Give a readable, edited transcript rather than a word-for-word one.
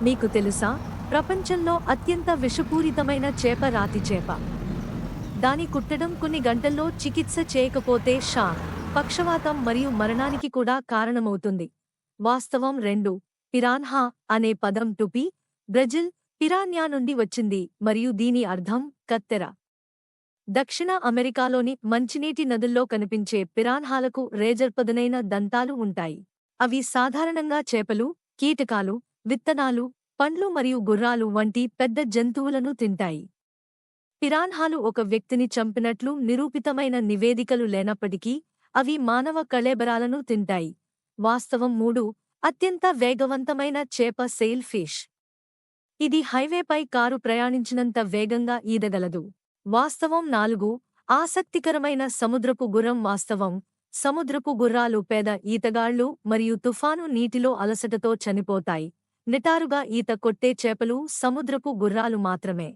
మీకు తెలుసా, ప్రపంచంలో అత్యంత విషపూరితమైన చేప రాతి చేప. దాని కుట్టడం కొన్ని గంటల్లో చికిత్స చేయకపోతే షాక్, పక్షవాతం మరియు మరణానికి కూడా కారణమవుతుంది. వాస్తవం 2. పిరాన్హా అనే పదం టుపి, బ్రెజిల్, పిరాన్యా నుండి వచ్చింది మరియు దీని అర్థం కత్తెర. దక్షిణ అమెరికాలోని మంచినీటి నదుల్లో కనిపించే పిరాన్హాలకు రేజర్పదునైన దంతాలు ఉంటాయి. అవి సాధారణంగా చేపలు, కీటకాలు, విత్తనాలు, పండ్లు మరియు గుర్రాలు వంటి పెద్ద జంతువులను తింటాయి. పిరాన్హాలు ఒక వ్యక్తిని చంపినట్లు నిరూపితమైన నివేదికలు లేనప్పటికీ అవి మానవ కళేబరాలను తింటాయి. వాస్తవం 3. అత్యంత వేగవంతమైన చేప సెయిల్ ఫిష్. ఇది హైవేపై కారు ప్రయాణించినంత వేగంగా ఈదగలదు. వాస్తవం 4. ఆసక్తికరమైన సముద్రపు గుర్రం. వాస్తవం, సముద్రపు గుర్రాలు పేద ఈతగాళ్లు మరియు తుఫాను నీటిలో అలసటతో చనిపోతాయి. నిటారుగా ఈత కొట్టే చేపలు సముద్రపు గుర్రాలు మాత్రమే.